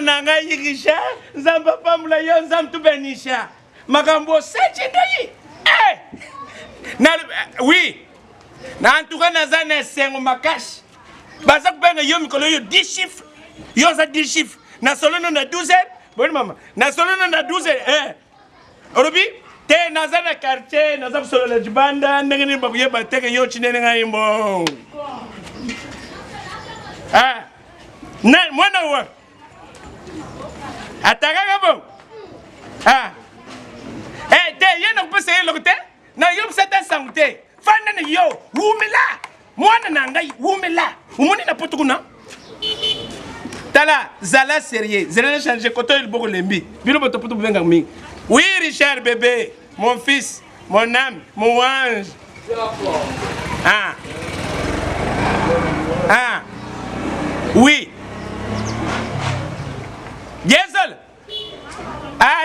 nanga yigisha nzamba pamula yo nzam tu benisha makambo sechi ndoyi oui na en tout cas nazana sengo makashi baza kubenga yo mikolo yo 10 chiffres yo za 10 chiffres na solono na 12 bon mama na solono na 12 orobi te nazana quartier naza solo la jibanda ndengeni bakuyeba teke yo chinene ngayimbo na mwana wa ataka bon te yena kupesa yelo te na yo msata santé fanda na yo wumela mwana nangai wumela umuni na potukuna tala zala sérieux zala changer koto il boko lembi bilo boto potu benga mi oui Richard bébé mon fils mon âme mon ange oui désolé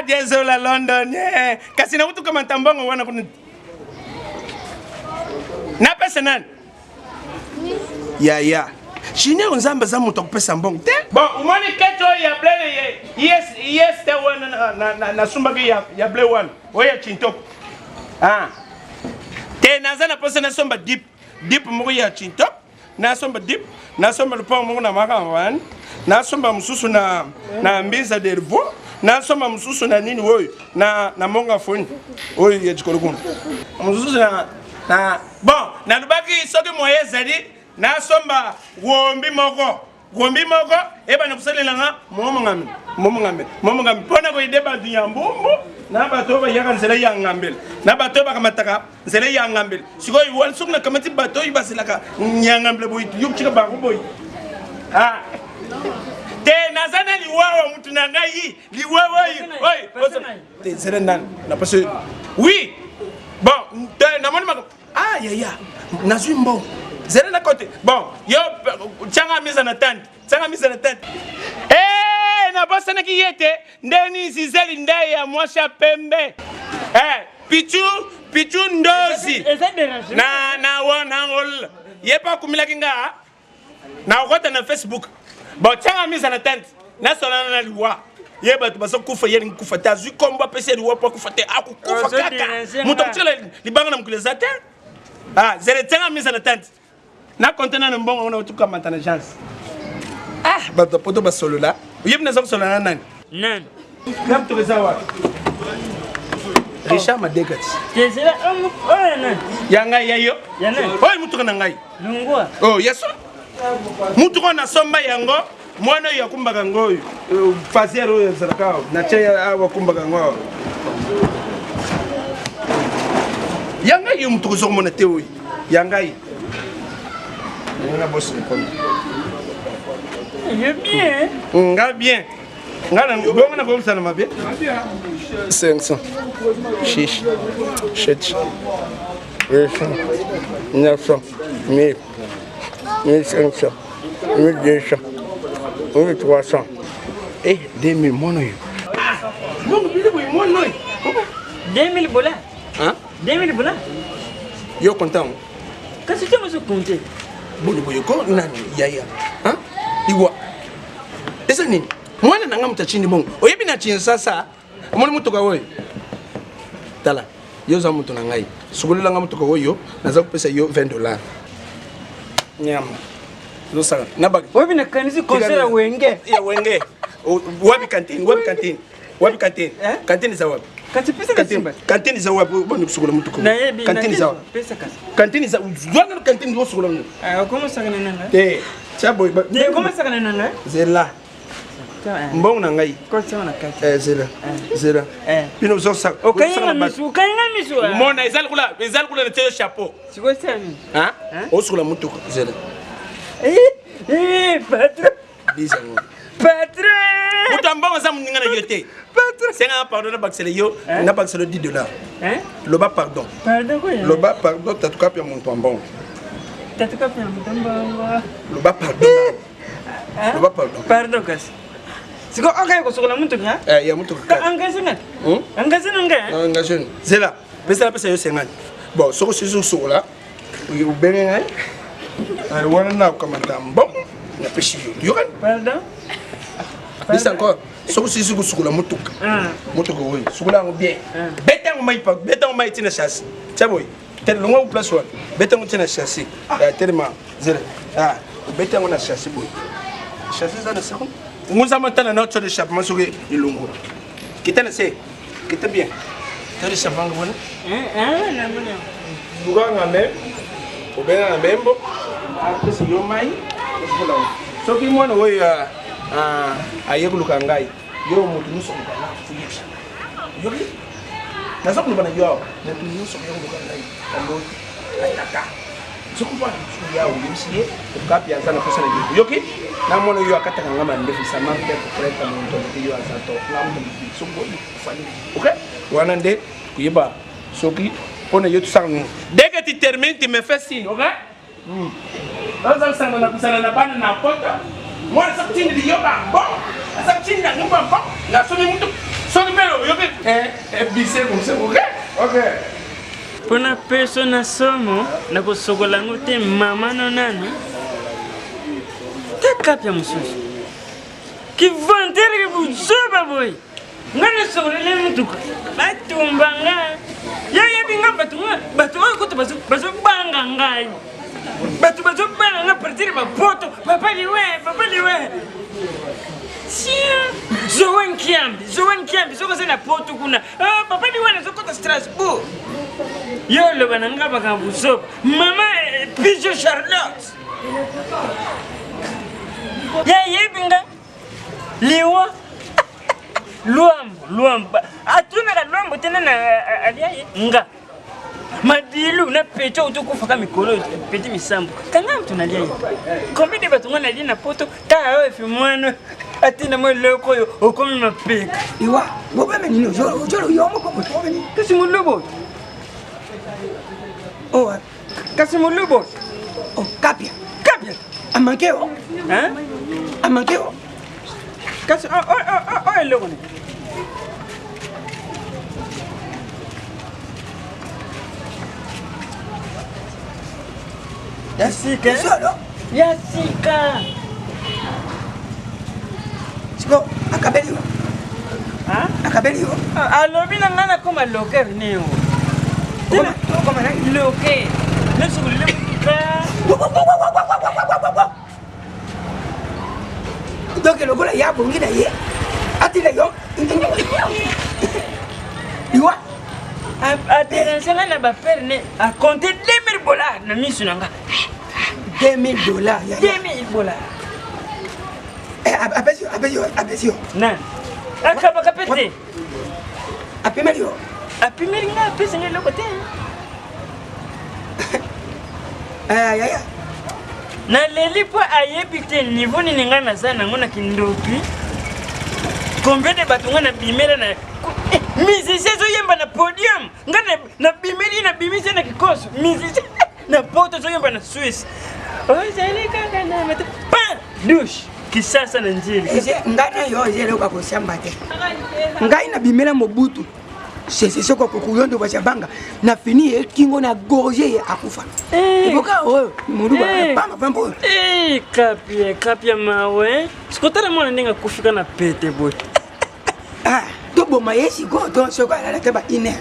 désolé à London kasi na utu kama tambongo wana kuna na pesa nani ya chine onzamba za mutu kupesa mbongo te bon umani keto ya blele yes te wana na sumba ya blele wana oya chintoko te nazana pesa na somba dip mo ya chintoko na somba dip na somba lupa mo na maka wan na somba mususu na mbinza dervo na somba mususu na nini woy na monga foni oy ya chikolokuno mususu na bon na lubaki soki moye zali na somba wombi moko eba na kusalela nga momo ngame pona ko ideba dunyambumbu na bato ba yaka nzela ya ngambele na bato ba kamataka nzela ya ngambele siko iwal sukna kamati bato ibasilaka nyangambele boy yukchika ba ko boy te nazana liwawa mutu na ngai liwawa yi te serendan na parce oui bon te na moni mako ya nazwi mbo zere na côté bon yo changa mise na tente na bossa na kiyete ndeni zizeli ndai ya mwasha pembe pichu ndozi na wana ngol yepa kumila kinga na ukota na Facebook bon changa mise na tente na solana na liwa yeba tubaso kufa yeni kufa tazu komba pese liwa pa kufa te akufa kaka muto kutila libanga na mkuleza te zere changa mise na tente na kontena na mbongo na utuka matana chance bato poto ba solo la yeb na solo na nani nam to rezawa Richard Madegati kezela na yanga yayo oy mutuka na ngai lungwa yeso mutuka na somba yango mwana ya kumbaga ngoyo fazero ya zarakao na cheya awa kumbaga ngoyo yanga yo mutuka zo mona teoyi yanga yi nga boss ni kono bien nga bien nga na bonga na ko sana mabie 500 shish shit 900 1000 1500 1200 1300 2000 mono yo bongo bile boy mono yo 2000 bola 2000 bola yo content kasi tu me compter boyo ko nani yaya iwa esa nini mwana nanga mutachini bongo oyebi na chin sasa omoni mutoka oyo tala yo za mutu na ngai sukulela nga mutoka oyo naza kupesa yo $20 nyama lo saka na bag oyebi na kanisi concert wenge wapi kantini kantini za wapi kati pesa kasimba kantini za wapi boni kusukula mutuko kantini za pesa kasi kantini za zwana kantini zo sukula mutu comment ça kana nanga chabo comment ça kana nanga zela mbong na ngai ko sama na kati zela pino zo sa okayinga misu mona ezal kula na teo chapeau siko sami o sukula mutuko zela patron bizango patron mutambanga za muninga na yote c'est un pardon na baxele yo na baxele $10 loba pardon quoi loba pardon tatuka pia muntu ambongo tatuka pia muntu ambongo loba pardon kasi siko okay ko sokola muntu nya ya muntu ka angazina zela pesa yo 50 bon soko siso sokola ubenge ngai wana na kamata mbongo na peshi yo kan pardon Lisa encore. So si su sukula mutuka. Mutuka oui. Sukula ngo bien. Beta ngo mai tina chasse. Chaboy. Tel longo place wa. Beta ngo tina chasse. Tellement zero. Beta ngo na chasse boy. Chasse za na sako. Nguza matana na tso de chap masuke ilungu. Kita na se. Kita bien. Tele chapanga bona. Na mona. Buga nga même. Obena na membo. Apesi yo mai. So ki mwana we ayekuluka ngai yo mutu nuso mukana fugisha yoki nazo kulubana yo na tu nuso yekuluka ngai ando ataka so kuba su ya uyimsiye ukapi anza na kosa na yoki na mwana yo akataka ngama ndefu sama mbe kureta muntu yo azato ngamu so go fali okay wana nde kuyiba soki ona yo tusangu dès que tu termines tu me fais signe okay Nós estamos na piscina na banda na ponta. Mora essa piscina de yoga bom. Essa piscina não bom. Na sua muito. Só que pelo yoga é bice como se ok? Ok. Pona pessoa somo na kusogolangu te mama no nani. Te kapia mususu. Que vantere que buzoba boy. Ngana sogolele mutu. Batumbanga. Ya binga batunga kutu basu banga ngai. Batu bana na partir ba poto papa liwe sia zoen kiambi soko sena poto kuna papa liwe na soko ta Strasbourg yo lo bana ngaba ka buso mama pijo Charlotte ya yebinga liwa luamba atuna ka luambo tena na aliaye nga madilu na pecho utukufa kama mikolo peti misambo kanga mtu nalia hiyo komide batunga nalia na poto ta wewe fimwano atina mo leko yo okomi mapeka iwa boba menino jolo yomo ko boba ni kasi mulubo kasi mulubo kapia amankeo kasi leko ni Yasika. Siko akabelio. Akabelio. Alobi na ngana koma loke neo. Koma nani? Loke. Nesugulile mutuka. Donc lokola ya bongina ye. Atila yo. Iwa. Atensela na ba perne a compter $2,000 na misu nanga. $2,000. $2,000. Apesio. Nan. Akaba kapete. Apimelio. Apimeli nga pesa ngelo kote. Ya. Na lelipo ayebite niveau ni ngana sana ngona kindoki. Combien de batunga na bimela na musicien zo yemba na podium ngana na bimeli na bimisi na kikoso musicien na poto zo yemba na Swiss zali kaka na mata pa douche kisasa na njili ngana yo zelo kwa kushamba te ngai na bimela Mobutu c'est quoi kukuyondo kwa chabanga na fini kingo na gorge akufa iboka muruba pamba pambo kapia mawe sikotara mwana ndinga kufika na pete boy to boma yesi go to soko ala teba ine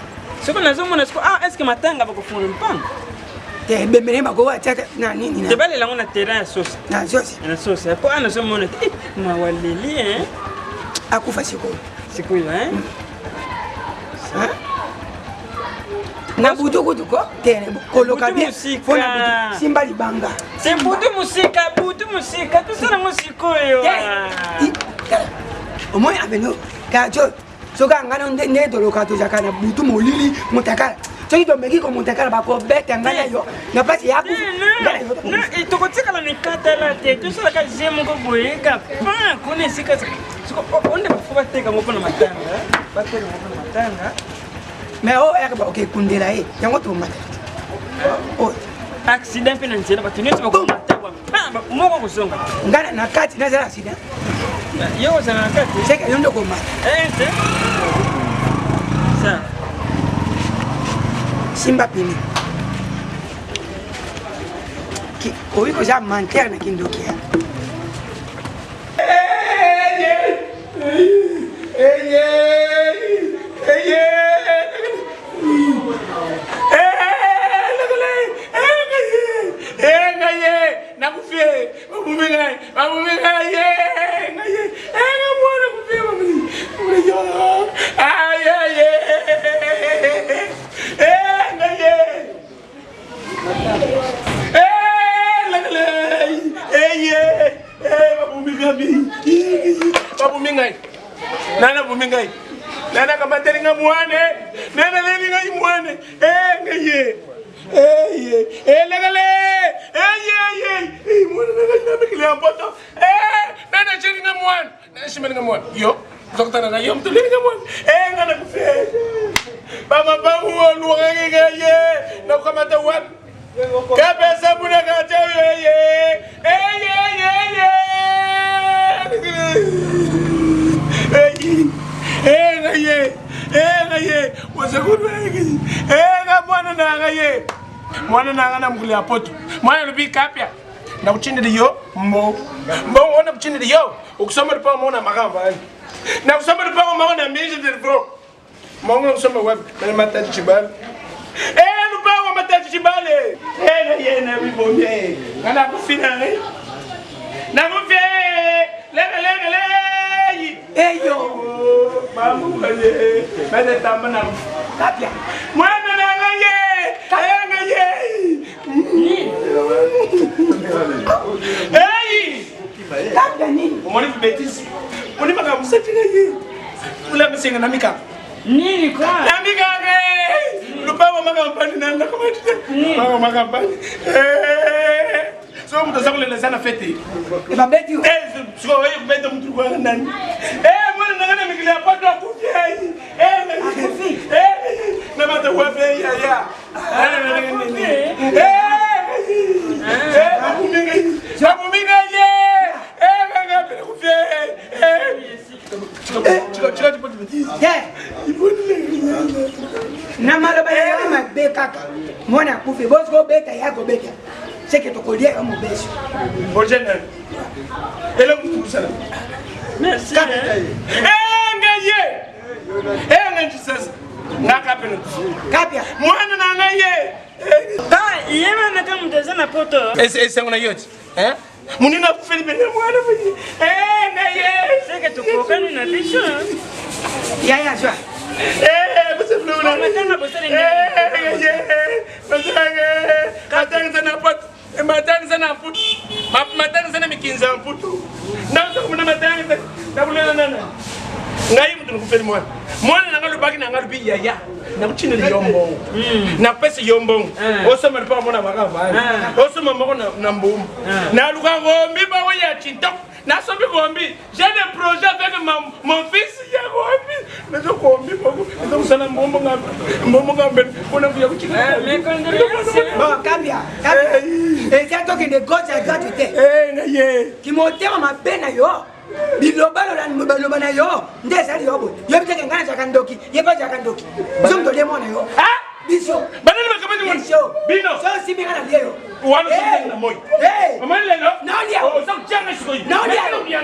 soko nazo mona soko est-ce que matanga ba kufunga mpango te bemere ba go atata na nini na te bale lango na terrain ya sauce na sauce po ana so mona mawaleli akufa siko yo na butu ko tene koloka bien fona butu simba libanga c'est butu musika tu sana musiko yo au moins aveno kajo soka ngana ne doloka to jakana butu molili mutakala soki to meki ko mutakala ba ko beta ngana yo na pasi ya ku no itokotika la nikatala te tu sala ka jemo ko boyeka pa kone sika siko onde bafuba teka moko na matanga batela moko na matanga mais ok kundela yango to mata accident pe na nzela batuni to ko matangwa moko kusonga ngana na kati na zala accident yo zana na kati seka yondo ko mata te sa simba pini ki oiko ja manter na kindokia Nana bumingai. Nana kamateri ngamuane. Nana leli ngamuane. Ngaye. Legale. Mwana nana mikile ampoto. Nana chiri ngamuane. Nana shimeni ngamuane. Yo. Doktora na yo mtuli ngamuane. Ngana kufe. Mama babu luwangi ngaye. Na kamata wan. Kabesa buna kacha ye. Mwana na ngana mkuli apoto. Mwana lubi kapya. Na kuchindi yo mbo. Mbo wana kuchindi yo. Ukusoma lupa mwana makamba. Na kusoma lupa mwana mbiji delivro. Mwana kusoma wapi. Na matati chibali. Lupa wa matati chibali. Na mibombe. Ngana kufina. Na kufi. Lega. Eyo. Mamu kaje. Mede tamana. Kapya. Mwana na ngaye. Hey! Kapya nini? Umoni betis. Uni maka musati ngaye. Ula msinga na mika. Nini kwa? Na mika ngaye. Lupa wa maka mpani na ndaka maka mpani. So mtu zakule sana fete. Eba beti yo. So wewe kubeta mtu kwa nani? Mwana nangana mikile apato akufi. Akufi. Na mata wafe ya. Na maloba ya mabe kaka. Mwana kufi boss go beta ya go beta. Seke to kolia kama beso. Bojena. Elo kusala. Merci. Ngaye. Ngaye sasa. Ngakapena. Kapya. Mwana na ngaye. Yema naka mtazana poto. Ese ngona yote. Munina Philippe na mwana mwenye. Ngaye. Seke tukokani na bisho. Ya jwa. Basi flona. Matanga bosale ndio. Matanga sana poto. Matanga sana putu. Matanga sana mikinza putu. Ndaza kumuna matanga. Ndabulana nana. Ngai mtu nkufeli mwana. Mwana nangalu baki nangalu bi yaya. Na kuchine yombo. Na pesa yombo. Osoma lipa mwana makava. Osoma mako na mbomu. Na luka ngombi ba ya chintok. Na sobi ngombi. J'ai des projets avec mon fils ya ngombi. Na zo ngombi bako. Ndo sana mbombo ngamba. Mbombo ngamba. Ona kuya kuchina. Bon, Kapya. Et ça toque de gauche à droite te. Ngaye. Ki motema mabena yo. Bilobalo na yo. Ndeza yo bo. Yo biteke ngana cha kandoki. Ye ba cha kandoki. Biso mtole mwana yo. Biso. Banani makamani mwana. Biso. Bino. So si bingana leo. Wana na moyo. Hey. Amani lelo. Naolia. Oh, sa kuchanga shikoi. Naolia.